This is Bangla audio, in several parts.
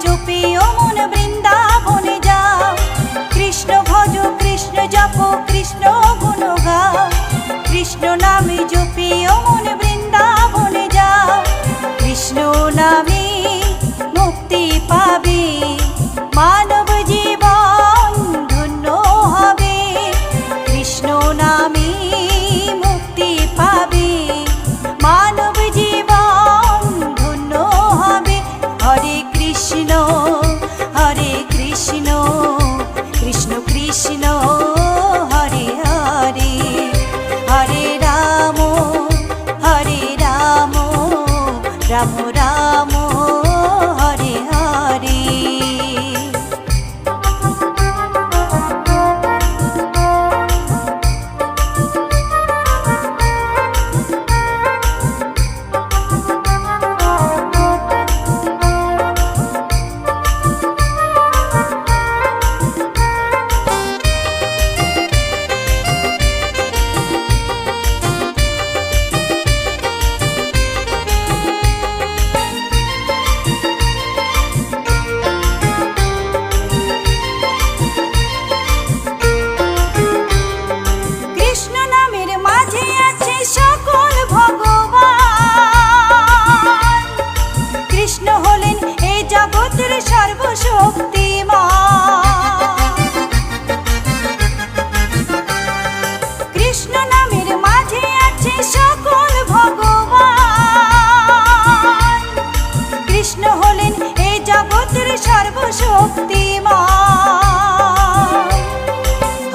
জপি ও মন বৃন্দাবনে যাও। কৃষ্ণ ভজ কৃষ্ণ জপ কৃষ্ণ গুণ গাও। কৃষ্ণ নামে জপি ও মন বৃন্দাবনে যাও। কৃষ্ণ নামে মুক্তি পাবে, মানব জীবন ধন্য হবে। কৃষ্ণ নামে মুক্তি পাবে, মানব জীবন ধন্য হবে। হরে কৃষ্ণ কৃষ্ণ কৃষ্ণ হরে হরে, হরে রাম রাম রাম হরে হরে। কৃষ্ণ নামের মাঝে আছে সকল ভগবান। কৃষ্ণ হলেন এই জগতের সর্বশক্তিমান।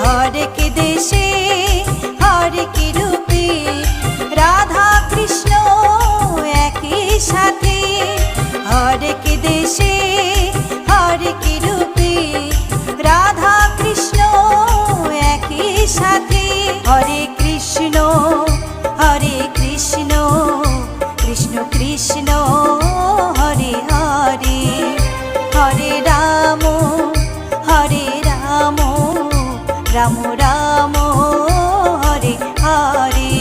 হরেক দেশে হরেক রূপে রাধা কৃষ্ণ একই সাথে। হরেক দেশে হরেক রূপে রাধা কৃষ্ণ একই সাথে। হরে কৃষ্ণ কৃষ্ণ কৃষ্ণ হরে হরে, হরে রাম রাম রাম হরে হরে।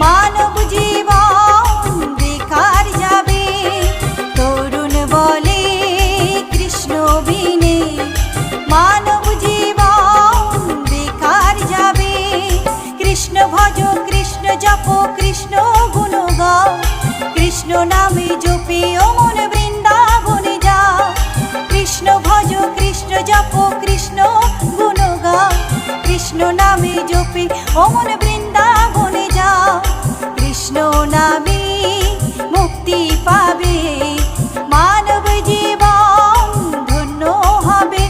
মানব জীবন বেকার যাবে। তরুণ বলে কৃষ্ণ বিনে মানব জীবন বেকার যাবে। কৃষ্ণ ভজ কৃষ্ণ জপ কৃষ্ণ গুণ গাও। কৃষ্ণ নামে জপি ও মন বৃন্দাবনে যাও। কৃষ্ণ ভজ কৃষ্ণ জপ কৃষ্ণ গুণ গাও। কৃষ্ণ নামে জপি ও মন বৃন্দাবনে যাও। কৃষ্ণ নামে মুক্তি পাবে, মানব জীবন ধন্য হবে।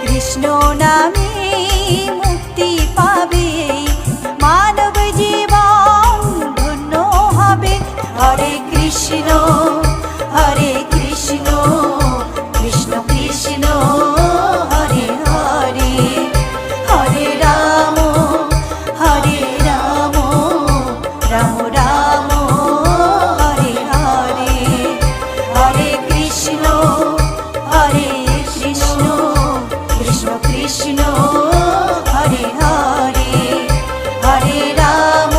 কৃষ্ণ নামে মুক্তি পাবে, মানব জীবন ধন্য হবে। হরে কৃষ্ণ কৃষ্ণ কৃষ্ণ হরে হরে, হরে রাম রাম রাম হরে হরে, হরে কৃষ্ণ কৃষ্ণ কৃষ্ণ হরে হরে, হরে রাম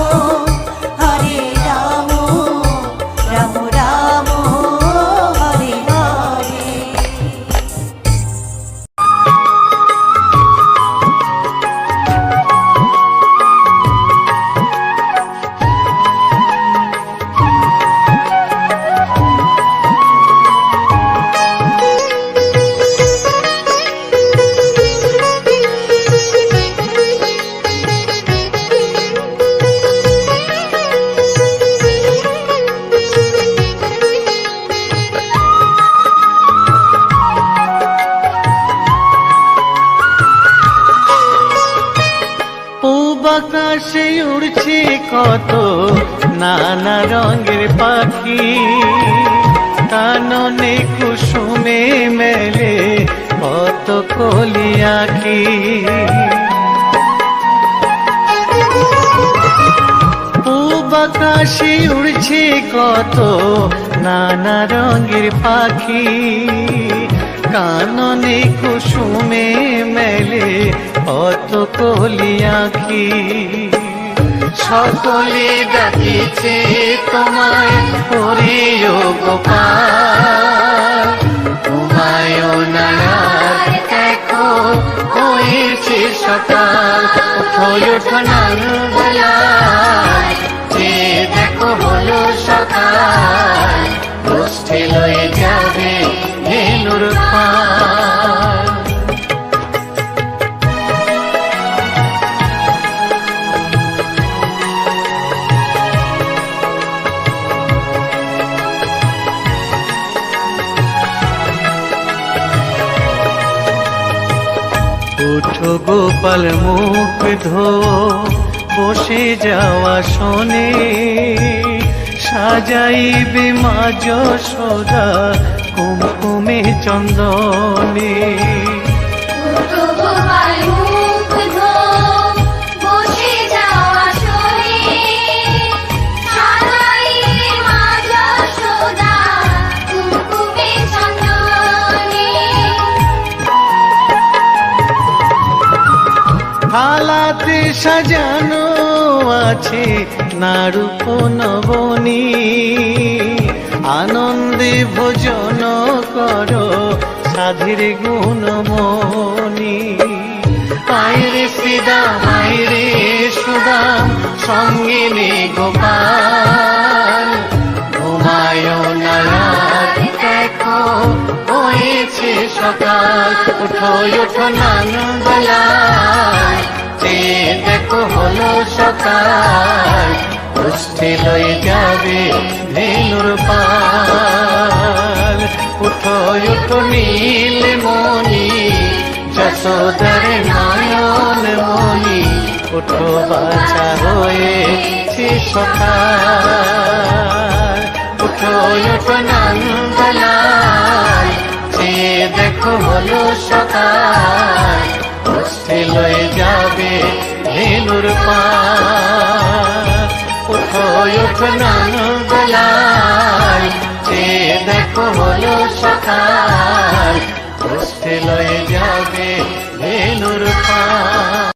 রাম রাম কত নানা রঙের পাখি, কাননে কুসুমে মেলে কত কলি আঁখি। পূব আকাশে উড়ছে কত নানা রঙের পাখি, কাননে কুসুমে মেলে কত কলি আঁখি। সকলে ডাকিছে তোমায় হরিও গোপাল, ঘুমায়ও না আর দেখো হয়েছে সকাল। ওঠো ওঠো নানবেলায়, যে দেখো হলো সকাল, গোষ্ঠী লয়ে যাবে ধেনুর পাল। ওঠো গোপাল মুখ ধো, বসে যাওয়া শোনে, সাজাইবে মা যশোদা কুমকুমে চন্দনে। থালাতে সাজানো আছে নারূপ নবনী, আনন্দে ভোজন করো সাধের গুণমণি। আয়রে শ্রীদাম আয়রে সুদাম, সঙ্গে নে গোপাল, ঘুমায়ও না রাত দেখো হয়েছে সকাল। ওঠো ওঠো নানবেলায়, যে দেখো হলো সকাল, গোষ্ঠী লয়ে যাবে ধেনুর পাল। উঠো উঠো নীলমণি, যশোদার নয়ন মণি, উঠো বাছা হয়েছে সকাল। উঠো উঠো নানবেলায়, যে দেখো হলো সকাল, গোষ্ঠী লয়ে যাবে ধেনুর পাল। উঠো উঠো নানবেলায়, যে দেখো হলো সকাল, গোষ্ঠী লয়ে যাবে ধেনুর পাল।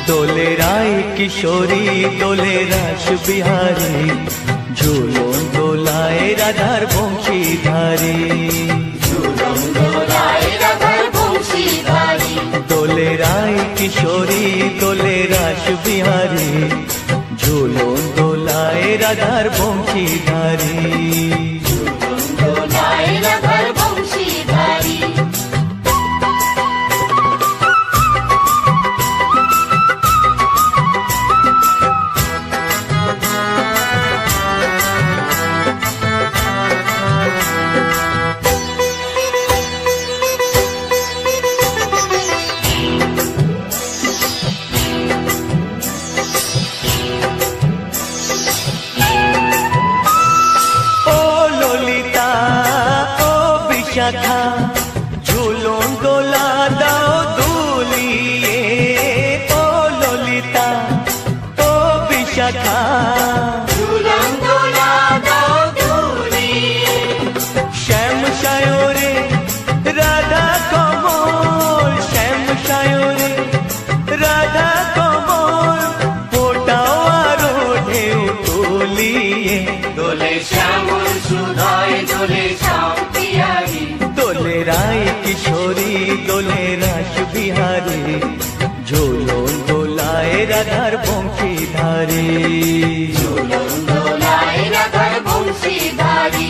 দোলে রায় কিশোরী দোলে রাস বিহারী, ঝুলন দোলায় রাধার বংশীধারী। দোলে রায় কিশোরী দোলে রাস বিহারী, ঝুলন দোলায় রাধার বংশীধারী। ও রাধার বংশীধারী। ঝুলন দোলায় রাধার বংশীধারী।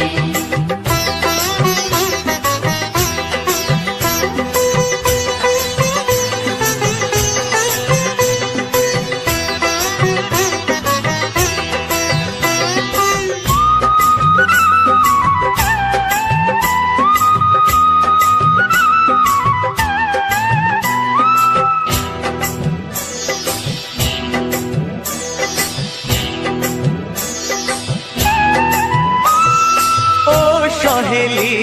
সহেলি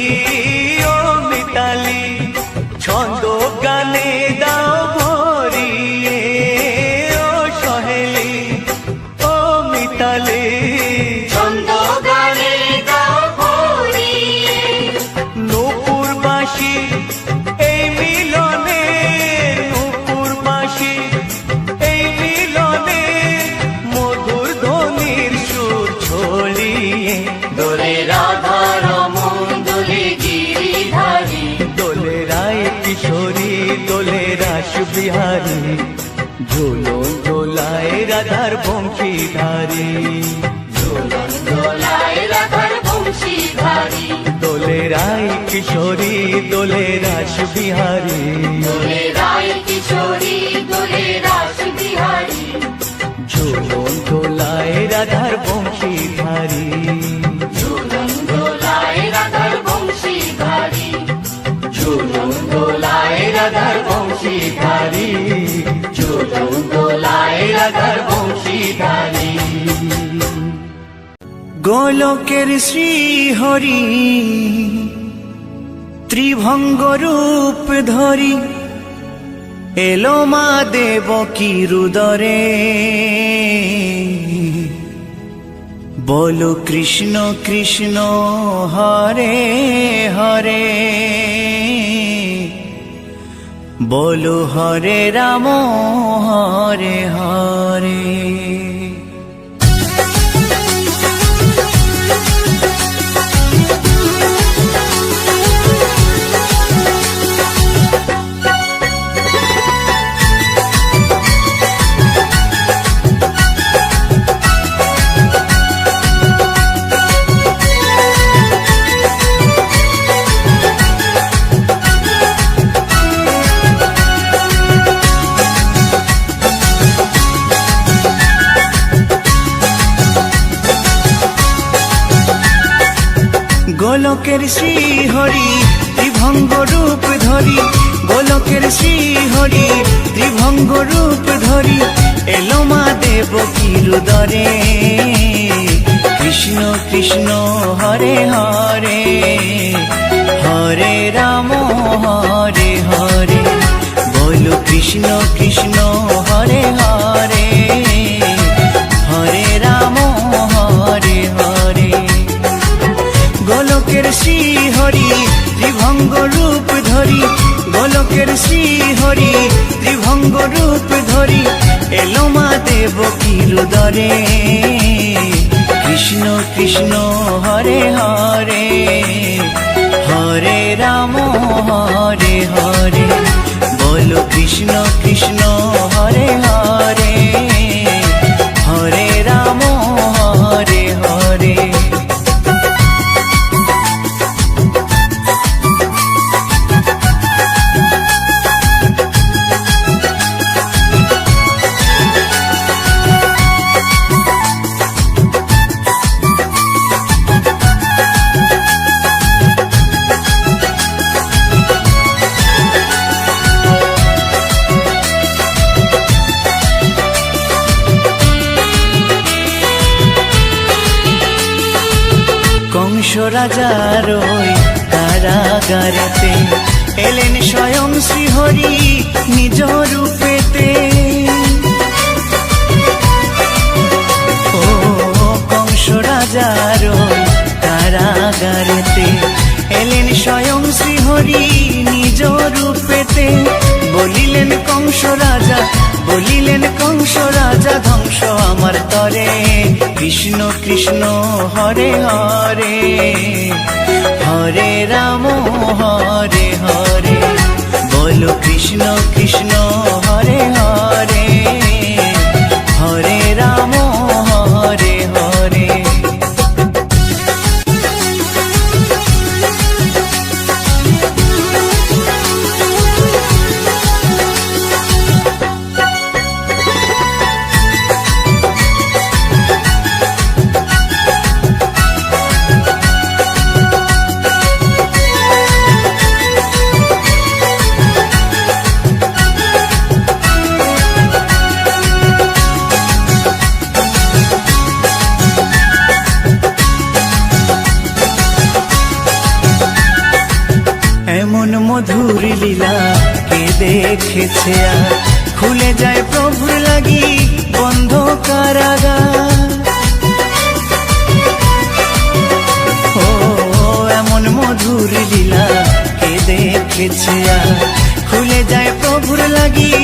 ও মিতালি ছন্দ গানে দাও ভরিয়ে। ও সহেলি ও মিতালি ছন্দ গানে দাও ভরিয়ে। নূপুর বাঁশি এই মিলনে, নূপুর বাঁশি এই মিলনে মধুর ধ্বনির সুর ছড়িয়ে। দোলে রাধা রমন দোলে গিরিধারী। দোলে রায় কিশোরী দোলে রাস বিহারী। ঝুলন দোলায় রাধার বংশীধারী। ঝুলন দোলায় রাধার বংশীধারী। দোলে রায় কিশোরী দোলে রাস বিহারী। দোলে রায় কিশোরী দোলে রাস বিহারী। ঝুলন দোলায় রাধার বংশীধারী। ঝুলন দোলায় রাধার বংশীধারী। ঝুলন দোলায় রাধার বংশীধারী। ঝুলন দোলায় রাধার বংশীধারী। গোলকের শ্রীহরি ত্রিভঙ্গ রূপ ধরি এলো মা দেবকী রুদরে। বলো কৃষ্ণ কৃষ্ণ হরে হরে, বলো হরে রাম হরে হরে। গোলকের শ্রীহরি ত্রিভঙ্গ রূপ ধরি, গোলকের শ্রীহরি ত্রিভঙ্গ রূপ ধরি এলো মা দেবকী রুদরে। কৃষ্ণ কৃষ্ণ হরে হরে, হরে রাম হরে হরে। বলো কৃষ্ণ কৃষ্ণ হরে হরে, হরে রাম হরে হরে। গোলকের শ্রীহরি ত্রিভঙ্গ রূপ ধরি, গোলকের শ্রীহরি ত্রিভঙ্গ রূপ ধরি এলো মা দেবকী রুদরে। কৃষ্ণ কৃষ্ণ হরে হরে, হরে রাম হরে হরে। বলো কৃষ্ণ কৃষ্ণ হরে হরে, হরে রাম হরে হরে। কংস রাজার ওই কারাগারেতে এলেন স্বয়ং শ্রীহরি নিজ রূপেতে। ও কংস রাজার ওই কারাগারেতে এলেন স্বয়ং শ্রীহরি নিজ রূপেতে। বলিলেন কংস রাজা, বলিলেন কংস রাজা ধ্বংস আমার তরে। কৃষ্ণ কৃষ্ণ হরে হরে, হরে রাম হরে হরে। বলো কৃষ্ণ কৃষ্ণ হরে হরে, দেখেছে আর খুলে যায় প্রভুর লাগি বন্ধ কারাগার। ও এমন মধুর লীলা কে দেখেছে আর খুলে যায় প্রভুর লাগি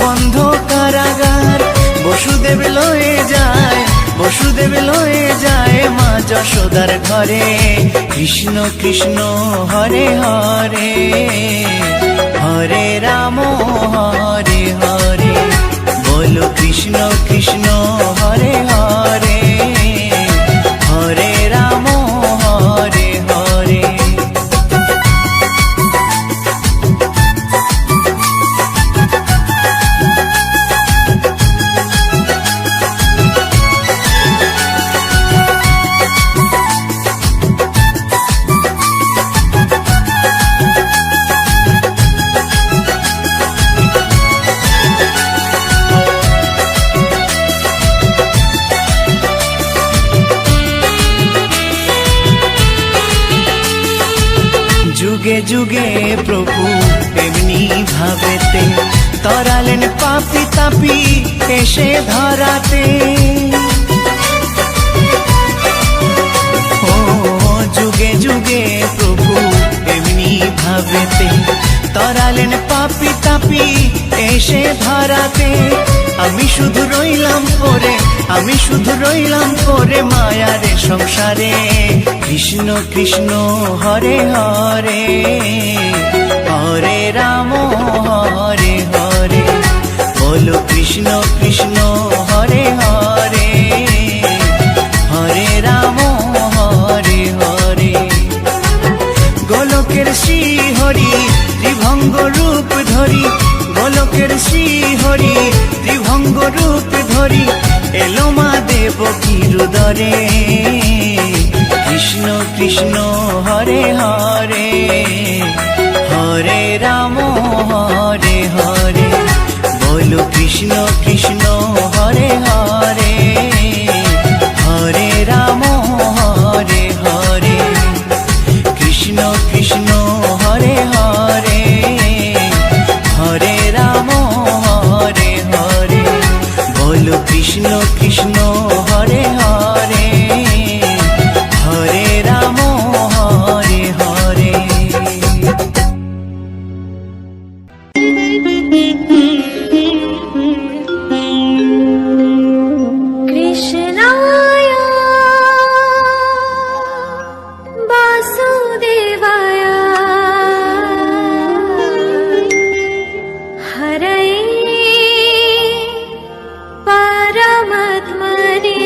বন্ধ কারাগার। বসুদেব লয়ে যায়, বসুদেব লয়ে যায় মা যশোদার ঘরে। কৃষ্ণ কৃষ্ণ হরে হরে, হরে রাম হরে হরে, বলো কৃষ্ণ কৃষ্ণ হরে হরে, হরে রাম হরে হরে। যুগে যুগে প্রভু এমনি ভাবেতে তরালেন পাপি তাপি এসে ধরাতে। ও যুগে যুগে প্রভু এমনি ভাবেতে তরালেন পাপি তাপি এসে ধরাতে। আমি শুধু রইলাম পরে, আমি শুধু রইলাম পরে মায়ারে সংসারে। কৃষ্ণ কৃষ্ণ হরে হরে, হরে রাম হরে হরে, বলো কৃষ্ণ কৃষ্ণ হরে হরে, হরে রাম হরে হরে। গোলকের শ্রী হরি ত্রিভঙ্গ রূপ ধরি, গোলকের শ্রী হরি ত্রিভঙ্গ রূপ ধরি এলো মা দেবকীর উদরে। কৃষ্ণ কৃষ্ণ হরে হরে, হরে রাম হরে হরে, বলো কৃষ্ণ কৃষ্ণ হরে হরে, হরে রাম হরে হরে। কৃষ্ণ কৃষ্ণ হরে হরে, হরে রাম হরে হরে, বলো কৃষ্ণ কৃষ্ণ হরে হরে, হরে রাম হরে হরে। কৃষ্ণায় বাসুদেবায় হরয়ে পরমাত্মনে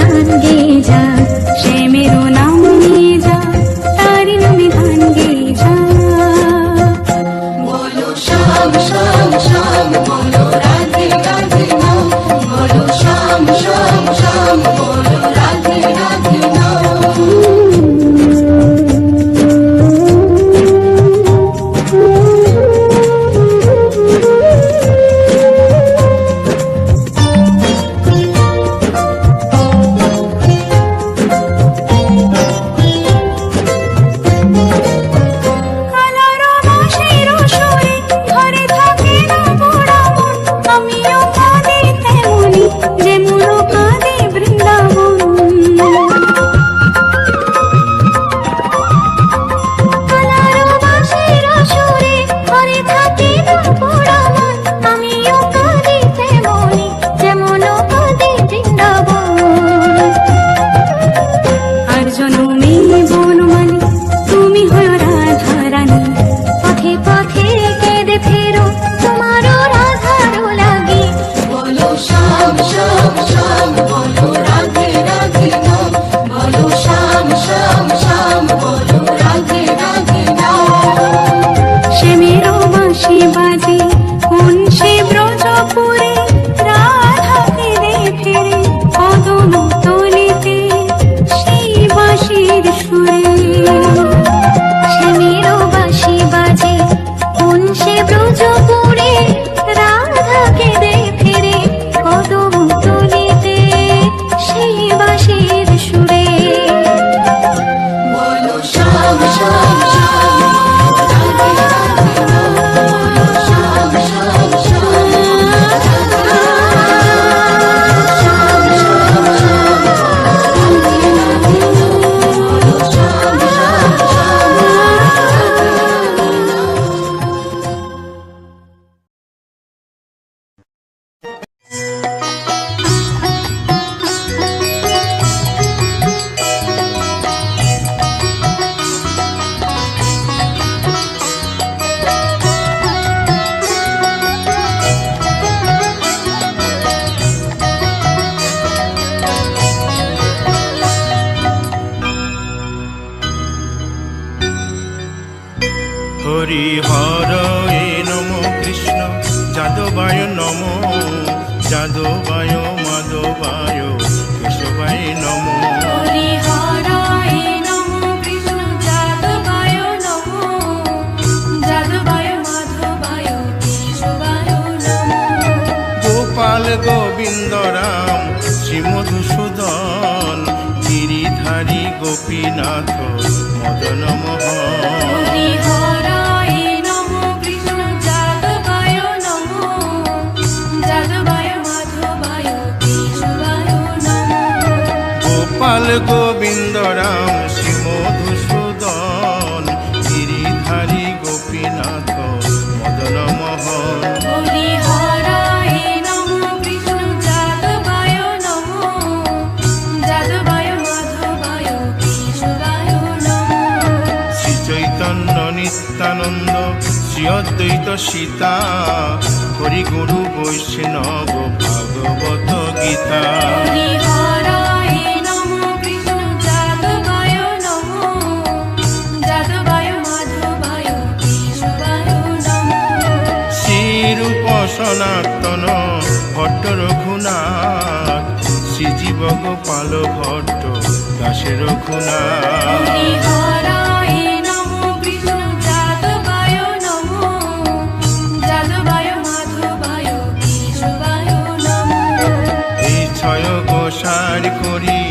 গান গেয়ে যা, শ্যামেরও নাম নিয়ে যা, তারি নামে গান গেয়ে যা। বলো শ্যাম শ্যাম শ্যাম, বলো রাধে রাধে নাম, বলো শ্যাম শ্যাম শ্যাম, বলো রাধে রাধে নাম। কালারো বাঁশির সুরে ঘরে থাকে না পোড়া মন, আমিও কাঁদি তেমনি যেমন কাঁদে বৃন্দাবন। কালারো বাঁশির সুরে ঘরে থাকে না পোড়া মন, আমিও কাঁদি তেমনি যেমন কাঁদে বৃন্দাবন। আর জনমে বনমালী তুমি হও রাধা রানী, পথে পথে কেঁদে ফেরো তোমারও রাধারও লাগে। বলো শ্যাম শ্যাম শ্যাম, বলো রাধে রাধে নাম, বলো শ্যাম শ্যাম শ্যাম, বলো রাধে রাধে নাম। শ্যামেরও বাঁশি বাজে কোন সে ব্রজপুরে, রাধা কেঁদে ফেরে কদম তলিতে সেই বাঁশির সুরে। শ্যামেরও বাঁশি বাজে কোন সে ব্রজপুরে, রাধা কেঁদে ফেরে কদম তলিতে সেই বাঁশির সুরে। বলো শ্যাম শ্যাম শ্যাম, রাধে রাধে নাম, বলো শ্যাম শ্যাম শ্যাম, রাধে রাধে শ্যাম শ্যাম শ্যাম, রাধে রাধে নাম, বলো শ্যাম শ্যাম শ্যাম, রাধে রাধে নাম। হরি হর এ নম কৃষ্ণ যাদবায় নম, যাদবায় মাধবায় কেশবায় নম। হরি হরায় নমঃ কৃষ্ণ যাদবায় নমঃ, যাদবায় মাধবায় কেশবায় নমঃ। গোপাল গোবিন্দ রাম শ্রী মধুসূদন, গিরিধারী গোপীনাথ মদন মোহন। হরি হরায় নমঃ কৃষ্ণ যাদবায় নমঃ, যাদবায় মাধবায় কেশবায় নমঃ। গোপাল গোবিন্দ রাম শ্রী মধুসূদন, গিরিধারী গোপীনাথ মদন মোহন। হরি হরায় নমঃ কৃষ্ণ যাদবায় নমঃ, যাদবায় মাধবায় কেশবায় নমঃ। শ্রী চৈতন্য নিত্যানন্দ শ্রী অদ্বৈত সীতা, হরি গুরু বৈষ্ণব ভাগবত গীতা। হরি হরায় নমঃ কৃষ্ণ যাদবায় নমঃ, যাদবায় মাধবায় কেশবায় নমঃ। শ্রীরূপ সনাতন ভট্ট রঘুনাথ, শ্রীজীব গোপাল ভট্ট দাসে রঘুনাথ। হরি হরায় নমঃ কৃষ্ণ যাদবায় নমঃ, যাদবায় মাধবায় কেশবায় নমঃ। এই ছয় গোসার করি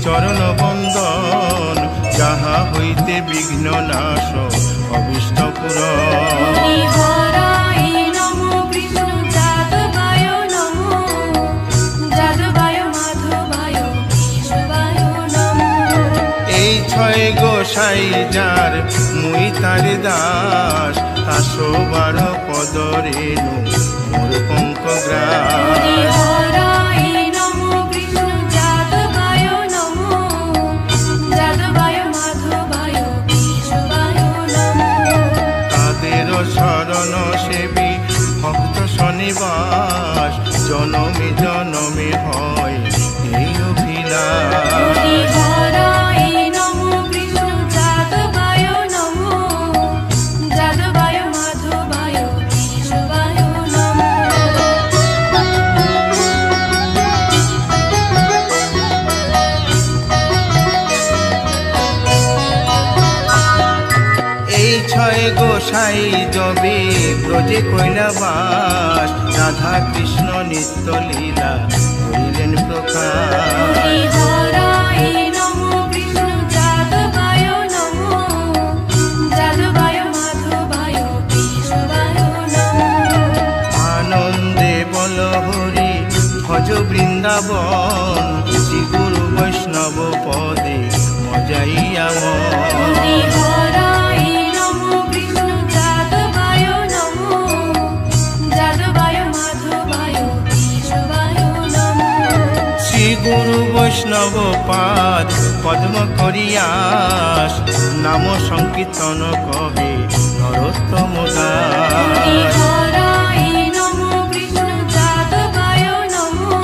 চরণ বন্দন, যাহা হইতে বিঘ্ন নাশ অভিষ্ট পুরন। হরি হরায় নমঃ কৃষ্ণ যাদবায় নমঃ, যাদবায় মাধবায় কেশবায় নমঃ। এই ছয় গোসাই যার মুই তার দাস, 112 পদ রেণু মোর পঙ্ক গ্রাস। হরি হরায় নমঃ কৃষ্ণ যাদবায় নমঃ, যাদবায় মাধবায় কেশবায় নমঃ। তাদের শরণ সেবী ভক্ত শনিবাস, জনমে জনমে হয় এই অভিলাষ। গোসাই যবে ব্রজে কইলা বাস, রাধা কৃষ্ণ নিত্য লীলা করিলেন প্রকাশ। হরি হরায় নমো কৃষ্ণ যাদবায় নমো, যাদবায় মাধবায় কেশবায় নমো। আনন্দে বল হরি ভজ বৃন্দাবন, শ্রী গুরু বৈষ্ণব পদে মজাইয়া মন। হরি হরায় নমো কৃষ্ণ যাদবায় নমো, যাদবায় মাধবায় কেশবায় নমো। শ্রী গুরু বৈষ্ণব পাদ পদ্ম করিয়াস, নাম সংকীর্তন কহে নরোত্তম দাস। হরি হরায় নমো কৃষ্ণ যাদবায় নমো,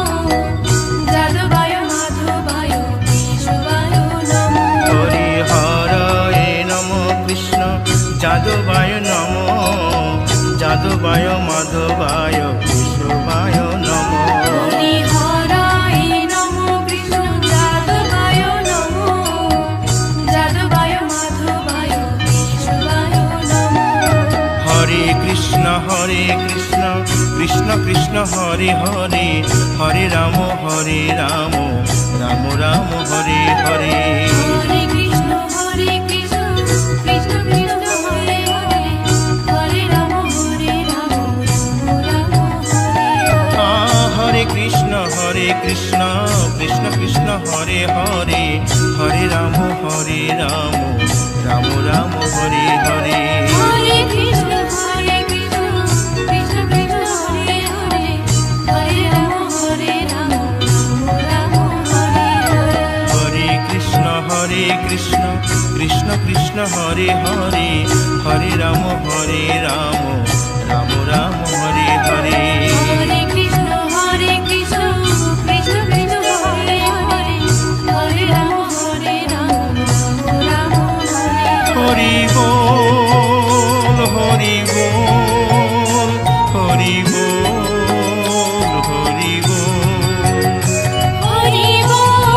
যাদবায় মাধবায় কেশবায় নমো। হরি হরয়ে নম কৃষ্ণ যাদবায় নম, যাদবায় মাধবায় কেশবায় নম। হরি হরায় নমো কৃষ্ণ যাদবায় নমো, যাদবায় মাধবায় কেশবায় নমো। হরে কৃষ্ণ কৃষ্ণ কৃষ্ণ হরে হরে, হরে রাম রাম রাম হরে হরে। হরে কৃষ্ণ কৃষ্ণ কৃষ্ণ হরে হরে, হরে রাম রাম রাম হরে হরে। হরে কৃষ্ণ কৃষ্ণ কৃষ্ণ হরে হরে, হরে রাম রাম রাম হরে হরে। হরে কৃষ্ণ কৃষ্ণ কৃষ্ণ হরে হরে, হরে রাম রাম রাম হরে হরে। হরে কৃষ্ণ কৃষ্ণ কৃষ্ণ হরে হরে, হরে রাম রাম রাম হরে হরে। হরে কৃষ্ণ কৃষ্ণ কৃষ্ণ হরে হরে, হরে রাম রাম হরে হরে। হরি বল হরি বল, হরি বল হরি বল। হরি বল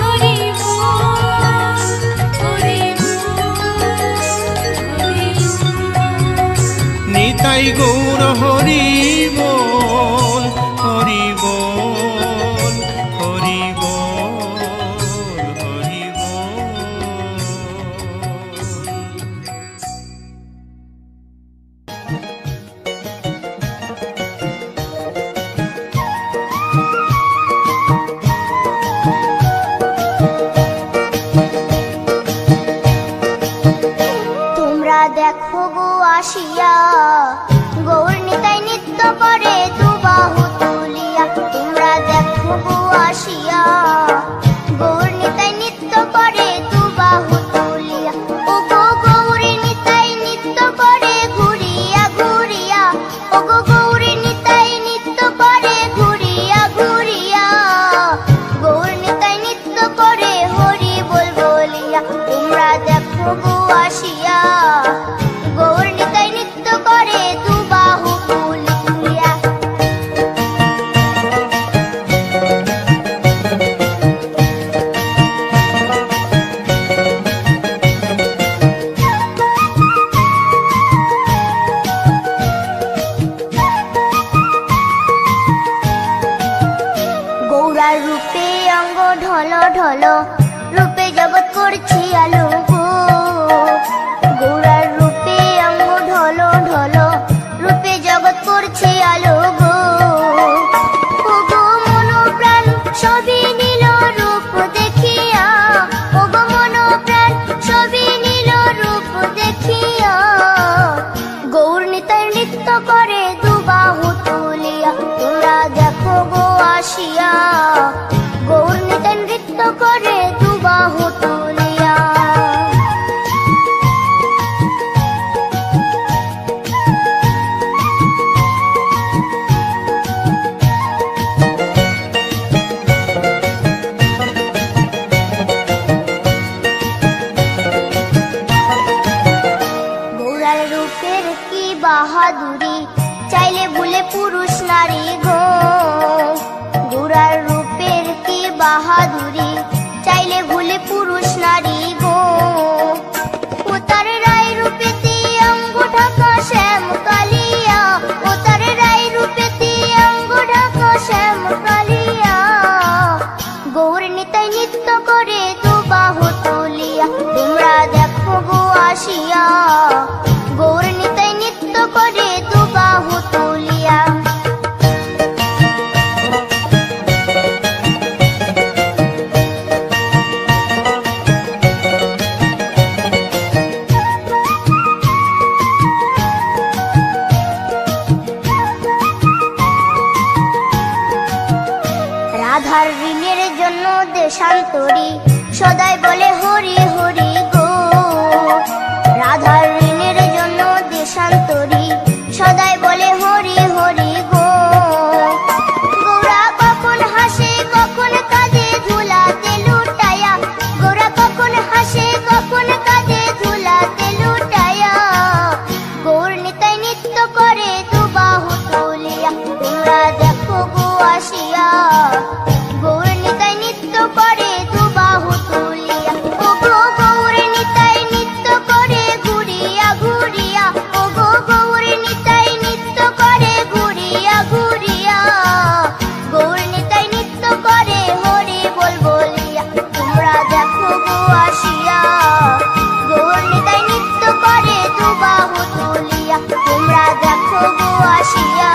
হরি বল, হরি বল হরি বল। নিতাই গৌর হরি বল, হরি বল হরি বল হরি বল। তোমরা দেখো গো আসিয়া, গৌর নিতাই নিত্য করে দুবাহু তুলিয়া। তোমরা দেখো গো আসিয়া, গৌর নিতাই নিত্য করে দুবাহু তুলিয়া। ও গো গৌরী নিতাই নিত্য করে ঘুরিয়া ঘুরিয়া, ও গো গৌরী নিতাই নিত্য করে ঘুরিয়া ঘুরিয়া। গৌর নিতাই নিত্য করে হরি বল বলিয়া। তোমরা দেখো গো আসিয়া, গৌর নিতাই নিত্য করে দুবাহু তুলিয়া। গৌরার রূপে অঙ্গ ঢল ঢল, রূপে জগৎ করছি আলো গো। গৌরার রূপে অঙ্গ ঢল ঢল, রূপে জগৎ করছি আলো গো। ও গো মন প্রাণ সবই নীল রূপ দেখিয়া, ও গো মন প্রাণ সবই নীল রূপ দেখিয়া। গৌর নিতাই নৃত্য করে দুবাহু তুলিয়া। তোমরা দেখো গো আসিয়া, গৌর নিতাই নৃত্য করে দুবাহু তুলিয়া। গৌরার রূপের কি বাহাদুরি, চাইলে ভুলে পুরুষ নারী গো। গৌরার রূপের কি বাহাদুরি, চাইলে ভুলে পুরুষ নারী গো। ও তার রায় রূপেতে নিতাই নৃত্য করে দুবাহু তুলিয়া তোমরা দেখো গো আসিয়া গৌর নিতাই নৃত্য করে দুবাহু তুলিয়া রাধার ঋণের জন্য দেশান্তরী সদাই বলে হরি হরি গো রাধার ঋণের জন্য দেশান্তরী সদাই বলে হরি হরি গো গৌরা কখন হাসে কখন কাঁদে ধুলাতে লুটায়া গৌরা কখন হাসে কখন কাঁদে ধুলাতে লুটায়া গৌর নিতাই নৃত্য করে দুবাহু তুলিয়া তোমরা দেখো গো আসিয়া গৌর নিতাই নৃত্য করে দুবাহু তুলিয়া ও গো গৌর নিতাই নৃত্য করে ঘুরিয়া ঘুরিয়া ও গো গৌর নিতাই নৃত্য করে ঘুরিয়া ঘুরিয়া গৌর নিতাই নৃত্য করে হরি বল বলিয়া তোমরা দেখো গো আসিয়া গৌর নিতাই নৃত্য করে দুবাহু তুলিয়া তোমরা দেখো গো আসিয়া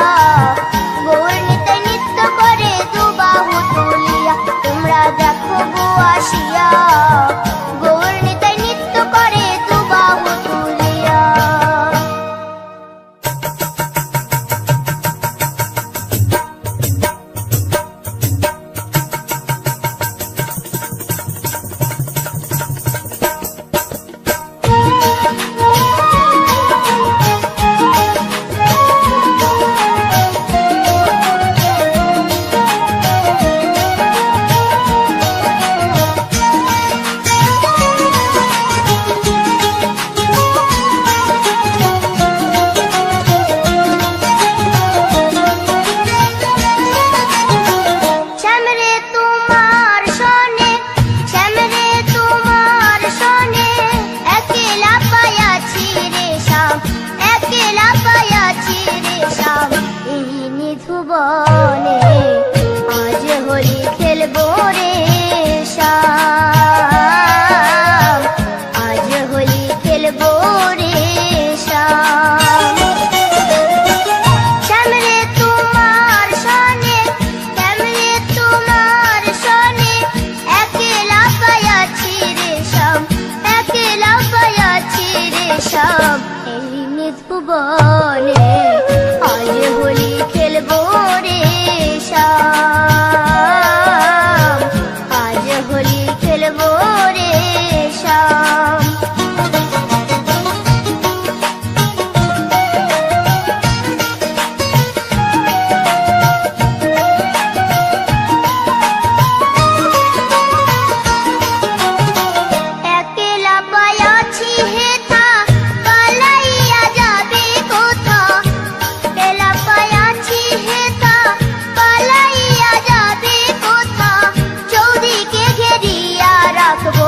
গৌর নিতাই নৃত্য করে দুবাহু তুলিয়া তোমরা দেখো গো আসিয়া গৌর নিতাই নৃত্য করে দুবাহু তুলিয়া শ্যামরে তোমার সনে শ্যামরে তোমার সনে একলা পায়াছি রে শ্যাম একলা পায়াছি রে শ্যাম এই নিধুবনে আজ হোলি খেলবো রে শ্যাম আজ হোলি খেলবো রে শ্যাম শ্যামরে তোমার সনে শ্যামরে তোমার সনে একলা পায়াছি রে শ্যাম একলা পায়াছি রে শ্যাম এই নিধুবনে আজ হোলি খেলবো রে শ্যাম আজ হোলি খেলবো রে শ্যাম একলা পায়াছি হেথা পালাইয়া যাবে কোথা একলা পায়াছি হেথা পালাইয়া যাবে কোথা চৌদিকে ঘেরিয়া রাখবো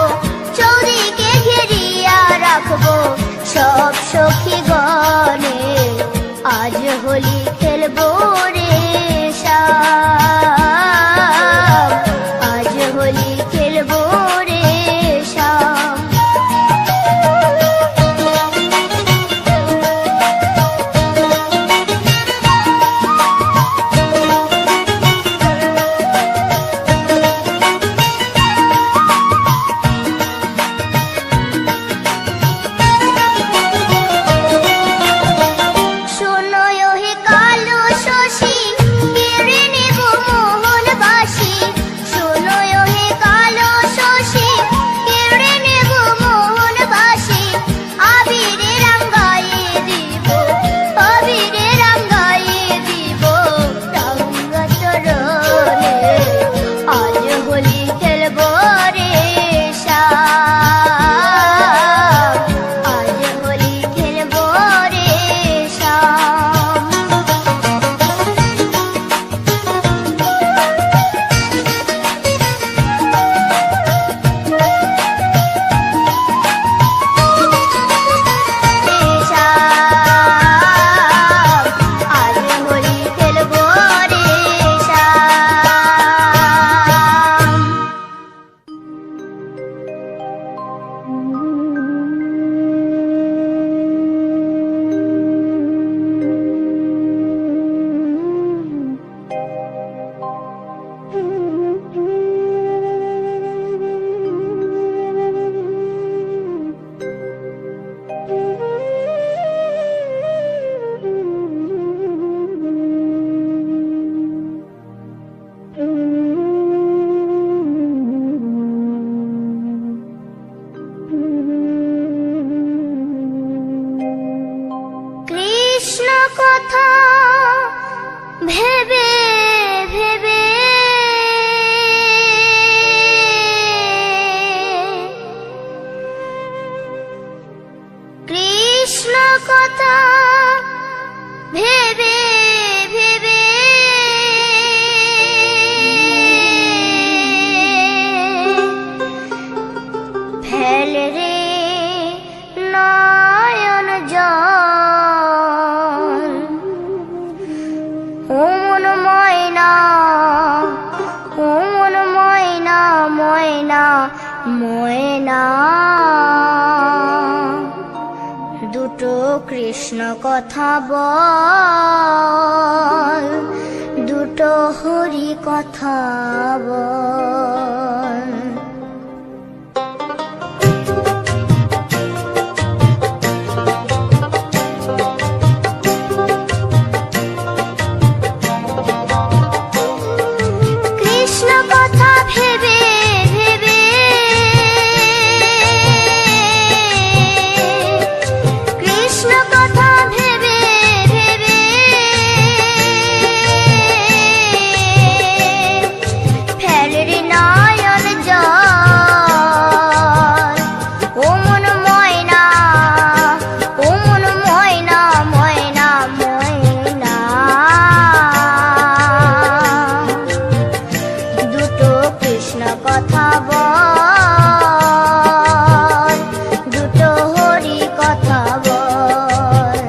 চৌদিকে ঘেরিয়া রাখবো সব সখী গণে আজ হোলি খেলবো রে শ্যাম আজ হোলি খেলবো রে শ্যাম শোনো হে কালো শশী কেড়ে নেব মোহন বাসী শোনো হে কালো শশী ময়না দুটো কৃষ্ণ কথা বল, দুটো হরি কথা বল। কৃষ্ণ কথা ভেবে ভেবে কৃষ্ণ কথা ভেবে ভেবে ফেলের নয়ন জল। ও মন ময়না, ও মন ময়না, ময়না ময়না দুটো কৃষ্ণ কথা বল, দুটো হরি কথা বল।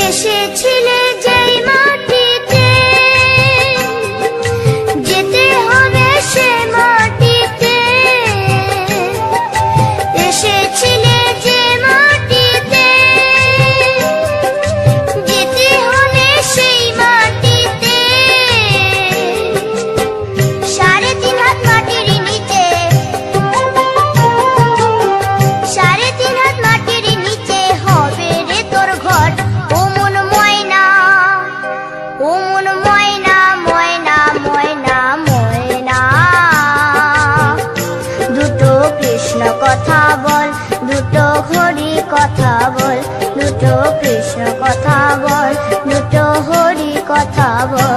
এসেছিলে যেই মাটিতে, যেতে হবে সে মাটিতে। এসেছিলে যে মাটিতে, যেতে হবে সেই মাটিতে। 3.5 হাত মাটির নিচে, 3.5 হাত মাটির নিচে হবে রে তোর ঘর। ও মন ময়না, ও মন ময়না, ময়না ময়না ময়না দুটো কৃষ্ণ কথা বল, দুটো হরি কথা বল, দুটো কৃষ্ণ কথা বল, দুটো হরি কথা বল।